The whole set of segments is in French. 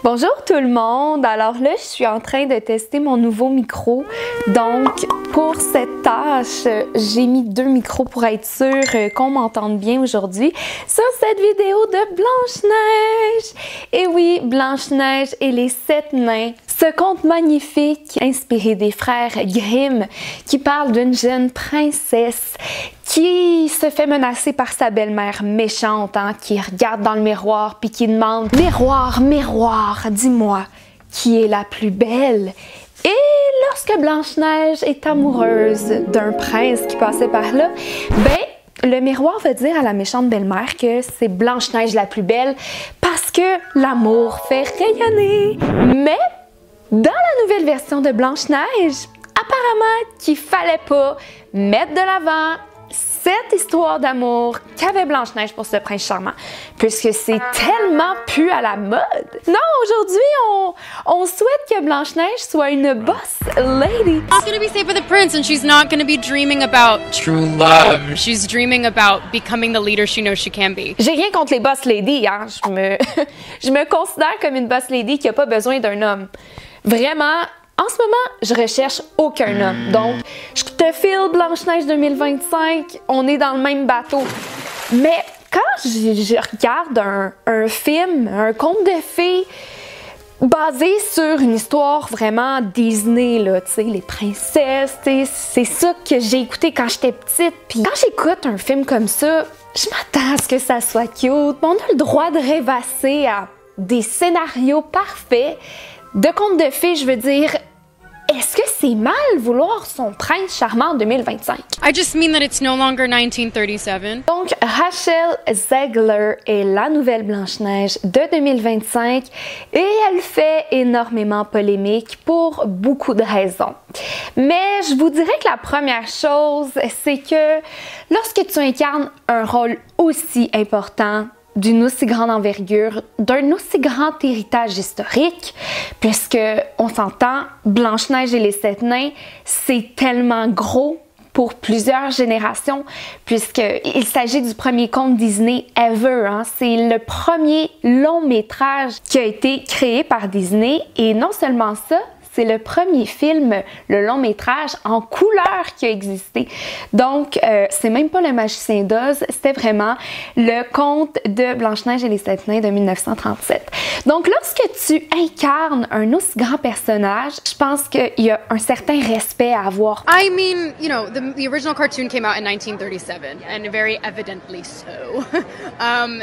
Bonjour tout le monde! Alors là, je suis en train de tester mon nouveau micro. Donc, pour cette tâche, j'ai mis 2 micros pour être sûr qu'on m'entende bien aujourd'hui sur cette vidéo de Blanche-Neige. Et oui, Blanche-Neige et les 7 nains. Ce conte magnifique inspiré des frères Grimm qui parle d'une jeune princesse qui se fait menacer par sa belle-mère méchante, qui regarde dans le miroir puis qui demande « Miroir, miroir, dis-moi, qui est la plus belle? » Et lorsque Blanche-Neige est amoureuse d'un prince qui passait par là, le miroir va dire à la méchante belle-mère que c'est Blanche-Neige la plus belle parce que l'amour fait rayonner. Mais dans la nouvelle version de Blanche-Neige, apparemment qu'il fallait pas mettre de l'avant cette histoire d'amour qu'avait Blanche-Neige pour ce prince charmant, puisque c'est tellement plus à la mode. Non, aujourd'hui, on souhaite que Blanche-Neige soit une boss lady. She's gonna be safe with the prince, and she's not gonna be dreaming about true love. She's dreaming about becoming the leader she knows she can be. J'ai rien contre les boss ladies, hein. Je me considère comme une boss lady qui a pas besoin d'un homme. Vraiment. En ce moment, je recherche aucun homme. Donc, je te file Blanche-Neige 2025, on est dans le même bateau. Mais quand je regarde un film, un conte de fées basé sur une histoire vraiment Disney, là, tu sais, les princesses, c'est ça que j'ai écouté quand j'étais petite. Puis quand j'écoute un film comme ça, je m'attends à ce que ça soit cute. On a le droit de rêvasser à des scénarios parfaits. De contes de fées, je veux dire, est-ce que c'est mal vouloir son prince charmant en 2025? I just mean that it's no longer 1937. Donc, Rachel Zegler est la nouvelle Blanche-Neige de 2025 et elle fait énormément polémique pour beaucoup de raisons. Mais je vous dirais que la première chose, c'est que lorsque tu incarnes un rôle aussi important, d'une aussi grande envergure, d'un aussi grand héritage historique, puisque on s'entend, Blanche-Neige et les 7 nains, c'est tellement gros pour plusieurs générations, puisqu'il s'agit du premier conte Disney ever. C'est le premier long métrage qui a été créé par Disney, et non seulement ça, c'est le premier film, le long métrage en couleur qui a existé. Donc, c'est même pas Le Magicien d'Oz, c'était vraiment le conte de Blanche-Neige et les 7 nains de 1937. Donc, lorsque tu incarnes un aussi grand personnage, je pense qu'il y a un certain respect à avoir. I mean, you know, the original cartoon came out in 1937, and very evidently so.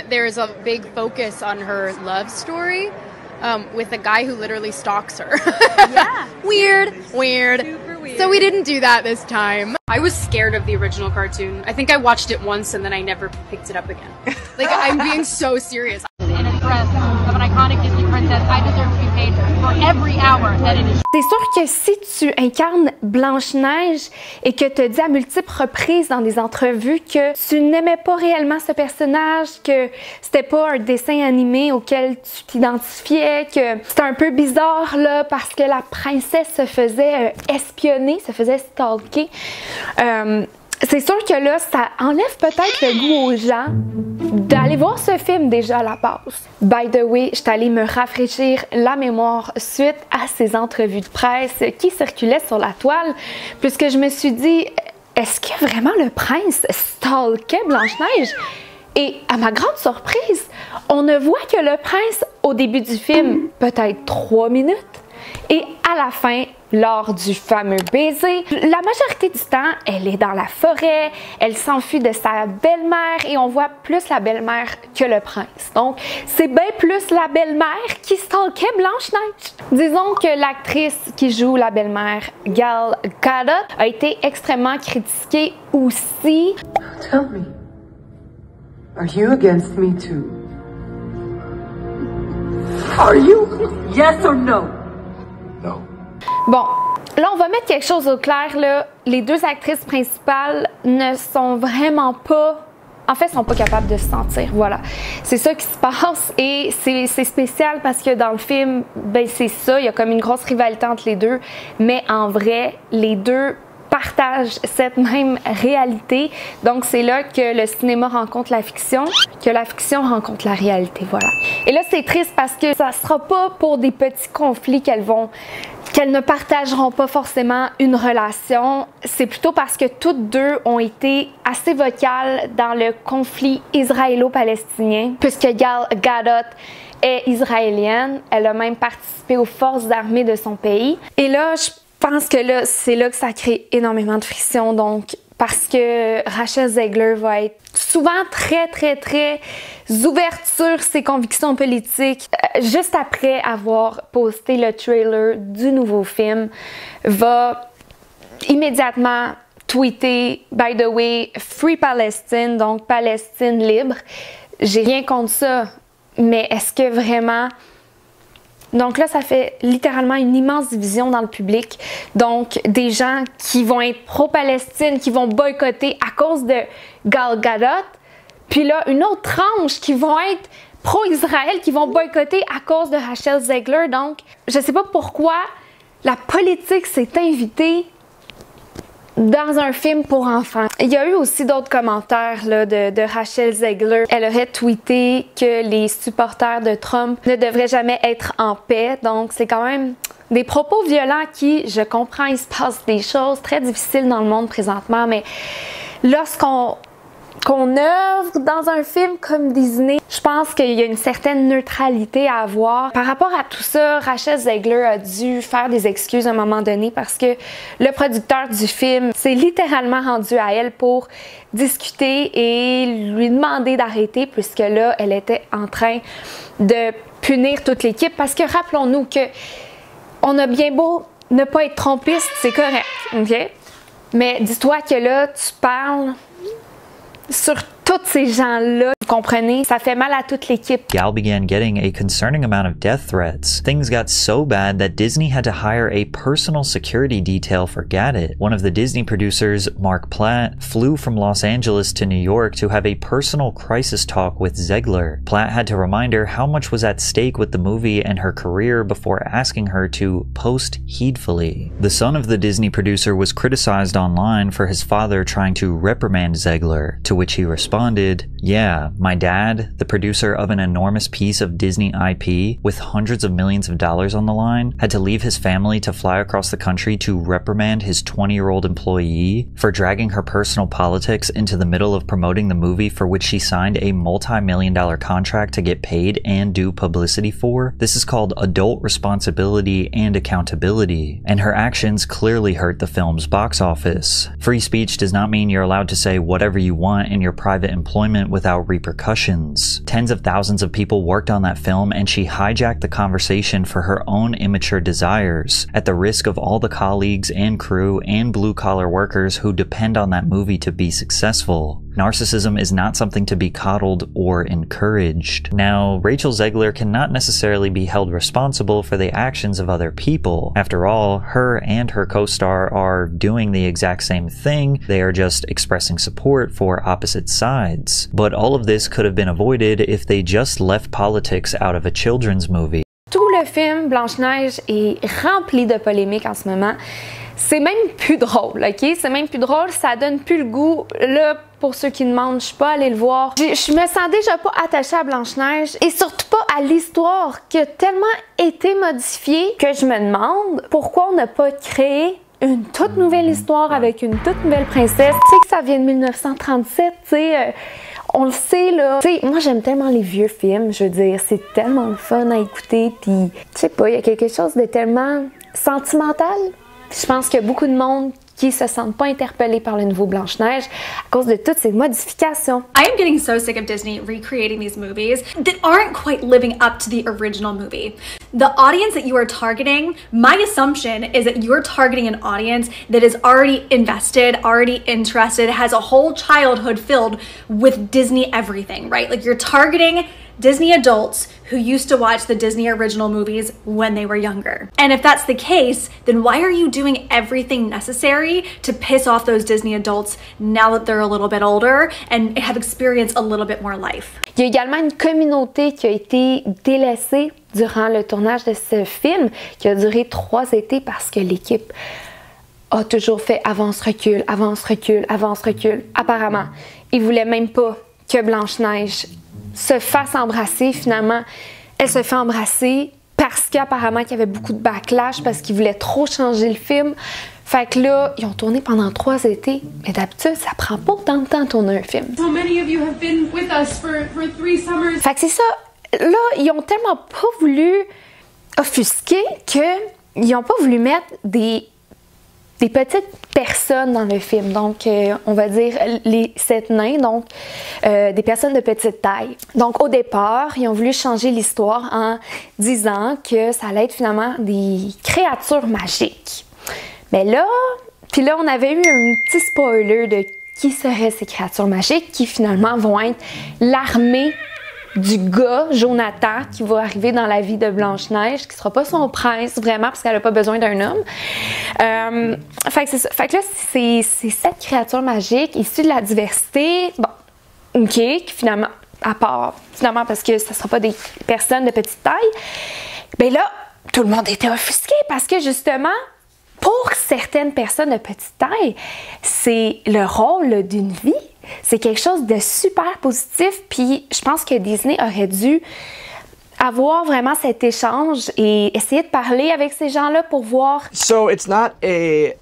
There is a big focus on her love story. With a guy who literally stalks her. Yeah. Weird. Super weird. So we didn't do that this time. I was scared of the original cartoon. I think I watched it once and then I never picked it up again. Like, I'm being so serious. In a dress of an iconic Disney princess, I deserve to be paid for every hour that it is. C'est sûr que si tu incarnes Blanche-Neige et que tu as dit à multiples reprises dans des entrevues que tu n'aimais pas réellement ce personnage, que c'était pas un dessin animé auquel tu t'identifiais, que c'était un peu bizarre là parce que la princesse se faisait espionner, se faisait stalker, c'est sûr que là, ça enlève peut-être le goût aux gens d'aller voir ce film déjà à la base. By the way, je suis allée me rafraîchir la mémoire suite à ces entrevues de presse qui circulaient sur la toile, puisque je me suis dit, est-ce que vraiment le prince stalkait Blanche-Neige? Et à ma grande surprise, on ne voit que le prince au début du film, peut-être 3 minutes, et à la fin, lors du fameux baiser, la majorité du temps, elle est dans la forêt, elle s'enfuit de sa belle-mère et on voit plus la belle-mère que le prince. Donc, c'est bien plus la belle-mère qui stalkait Blanche-Neige. Disons que l'actrice qui joue la belle-mère, Gal Gadot, a été extrêmement critiquée aussi. Tell me, are you against me too? Are you? Yes or no? No. Bon, là, on va mettre quelque chose au clair, là. Les 2 actrices principales ne sont vraiment pas... En fait, sont pas capables de se sentir, voilà. C'est ça qui se passe et c'est spécial parce que dans le film, ben c'est ça, il y a comme une grosse rivalité entre les deux, mais en vrai, les deux partagent cette même réalité. Donc c'est là que le cinéma rencontre la fiction, que la fiction rencontre la réalité, voilà. Et là c'est triste parce que ça sera pas pour des petits conflits qu'elles ne partageront pas forcément une relation. C'est plutôt parce que toutes deux ont été assez vocales dans le conflit israélo-palestinien, puisque Gal Gadot est israélienne, elle a même participé aux forces armées de son pays. Et là, je pense que là, c'est là que ça crée énormément de friction, donc parce que Rachel Zegler va être souvent très ouverte sur ses convictions politiques. Juste après avoir posté le trailer du nouveau film, va immédiatement tweeter « By the way, Free Palestine », donc Palestine libre. J'ai rien contre ça, mais est-ce que vraiment... Donc là, ça fait littéralement une immense division dans le public. Donc, des gens qui vont être pro-Palestine, qui vont boycotter à cause de Gal Gadot. Puis là, une autre tranche qui vont être pro-Israël, qui vont boycotter à cause de Rachel Zegler. Donc, je sais pas pourquoi la politique s'est invitée dans un film pour enfants. Il y a eu aussi d'autres commentaires là, de Rachel Zegler. Elle aurait tweeté que les supporters de Trump ne devraient jamais être en paix. Donc, c'est quand même des propos violents qui, je comprends, il se passe des choses très difficiles dans le monde présentement, mais lorsqu'on œuvre dans un film comme Disney, je pense qu'il y a une certaine neutralité à avoir. Par rapport à tout ça, Rachel Zegler a dû faire des excuses à un moment donné parce que le producteur du film s'est littéralement rendu à elle pour discuter et lui demander d'arrêter, puisque là, elle était en train de punir toute l'équipe. Parce que rappelons-nous que on a bien beau ne pas être trompiste, c'est correct, ok? Mais dis-toi que là, tu parles sur tous ces gens-là, vous comprenez? Ça fait mal à toute l'équipe. Gal began getting a concerning amount of death threats. Things got so bad that Disney had to hire a personal security detail for Gadot. One of the Disney producers, Mark Platt, flew from Los Angeles to New York to have a personal crisis talk with Zegler. Platt had to remind her how much was at stake with the movie and her career before asking her to post heedfully. The son of the Disney producer was criticized online for his father trying to reprimand Zegler, to which he responded, "Yeah, my dad, the producer of an enormous piece of Disney IP with hundreds of millions of dollars on the line, had to leave his family to fly across the country to reprimand his 20-year-old employee for dragging her personal politics into the middle of promoting the movie for which she signed a multi-million-dollar contract to get paid and do publicity for. This is called adult responsibility and accountability, and her actions clearly hurt the film's box office. Free speech does not mean you're allowed to say whatever you want in your private employment without repercussions. Tens of thousands of people worked on that film, and she hijacked the conversation for her own immature desires, at the risk of all the colleagues and crew and blue-collar workers who depend on that movie to be successful. Narcissism is not something to be coddled or encouraged. Now, Rachel Zegler cannot necessarily be held responsible for the actions of other people. After all, her and her co-star are doing the exact same thing, they are just expressing support for opposite sides. But all of this could have been avoided if they just left politics out of a children's movie. Tout le film Blanche-Neige est rempli de polémiques en ce moment. C'est même plus drôle, ok? C'est même plus drôle, ça donne plus le goût. Là, pour ceux qui demandent, je suis pas allée le voir. Je me sens déjà pas attachée à Blanche-Neige et surtout pas à l'histoire qui a tellement été modifiée que je me demande pourquoi on n'a pas créé une toute nouvelle histoire avec une toute nouvelle princesse. Tu sais que ça vient de 1937, tu sais... on le sait, là. Tu sais, moi, j'aime tellement les vieux films. Je veux dire, c'est tellement le fun à écouter. Puis, je sais pas, il y a quelque chose de tellement sentimental. Puis, je pense qu'il y a beaucoup de monde qui se sentent pas interpellés par le nouveau Blanche-Neige à cause de toutes ces modifications. I am getting so sick of Disney recreating these movies that aren't quite living up to the original movie. The audience that you are targeting, my assumption is that you're targeting an audience that is already invested, already interested, has a whole childhood filled with Disney everything, right? Like you're targeting Disney adults who used to watch the Disney original movies when they were younger. And if that's the case, then why are you doing everything necessary to piss off those Disney adults now that they're a little bit older and have experienced a little bit more life? Il y a également une communauté qui a été délaissée durant le tournage de ce film qui a duré 3 étés parce que l'équipe a toujours fait avance, recul, avance, recul, avance, recul. Apparemment, il voulait même pas que Blanche-Neige se fasse embrasser. Finalement, elle se fait embrasser parce qu'apparemment qu'il y avait beaucoup de backlash, parce qu'ils voulaient trop changer le film. Fait que là, ils ont tourné pendant 3 étés. Mais d'habitude, ça prend pas autant de temps de tourner un film. So many of you have been with us for 3 summers. Fait que c'est ça. Là, ils ont tellement pas voulu offusquer qu'ils ont pas voulu mettre des petites personnes dans le film. Donc, on va dire les 7 nains, donc des personnes de petite taille. Donc, au départ, ils ont voulu changer l'histoire en disant que ça allait être finalement des créatures magiques. Mais là, puis là, on avait eu un petit spoiler de qui seraient ces créatures magiques qui finalement vont être l'armée du gars, Jonathan, qui va arriver dans la vie de Blanche-Neige, qui sera pas son prince vraiment parce qu'elle a pas besoin d'un homme. Fait que c'est ça. Fait que là, c'est 7 créatures magiques issues de la diversité. Bon, ok, qui finalement, à part, finalement parce que ça sera pas des personnes de petite taille, ben là, tout le monde était offusqué parce que justement, pour certaines personnes de petite taille, c'est le rôle d'une vie. C'est quelque chose de super positif, puis je pense que Disney aurait dû avoir vraiment cet échange et essayer de parler avec ces gens-là pour voir. So it's not a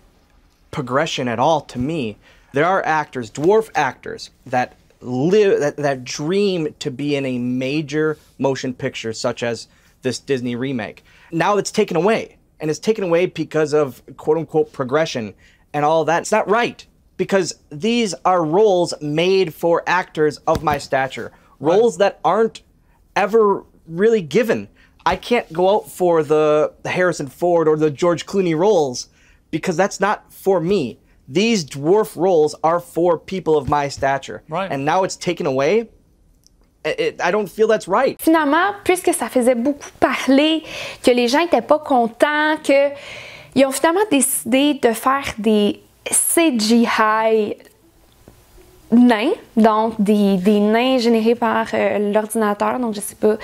progression at all to me. There are actors, dwarf actors, that live, that dream to be in a major motion picture such as this Disney remake. Now it's taken away. And it's taken away because of quote-unquote progression and all that. It's not right, because these are roles made for actors of my stature. Roles that aren't ever really given. I can't go out for the Harrison Ford or the George Clooney roles because that's not for me. These dwarf roles are for people of my stature. Right. And now it's taken away. I don't feel that's right. Finalement, puisque ça faisait beaucoup parler, que les gens n'étaient pas contents, qu'ils ont finalement décidé de faire des CGI nains, donc des nains générés par l'ordinateur, donc je sais pas.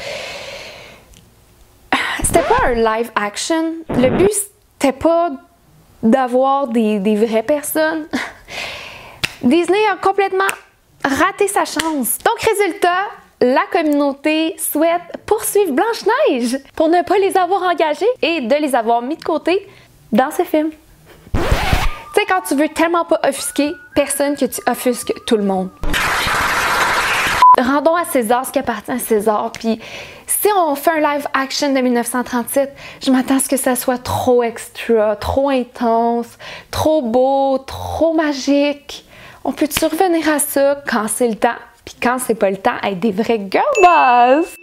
C'était pas un live action. Le but, c'était pas d'avoir des vraies personnes. Disney a complètement raté sa chance. Donc, résultat, la communauté souhaite poursuivre Blanche-Neige pour ne pas les avoir engagés et de les avoir mis de côté dans ce film. Tu sais, quand tu veux tellement pas offusquer personne que tu offusques tout le monde. Rendons à César ce qui appartient à César, puis si on fait un live action de 1937, je m'attends à ce que ça soit trop extra, trop intense, trop beau, trop magique. On peut-tu revenir à ça quand c'est le temps? Puis quand c'est pas le temps, être des vrais girl boss!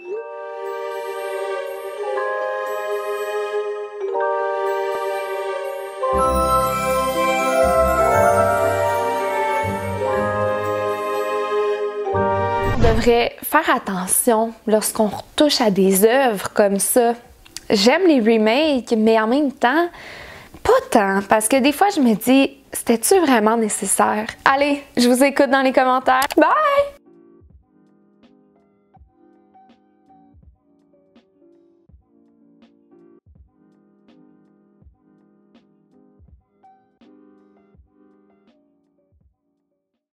On devrait faire attention lorsqu'on retouche à des œuvres comme ça. J'aime les remakes, mais en même temps, pas tant, parce que des fois je me dis, c'était-tu vraiment nécessaire? Allez, je vous écoute dans les commentaires. Bye!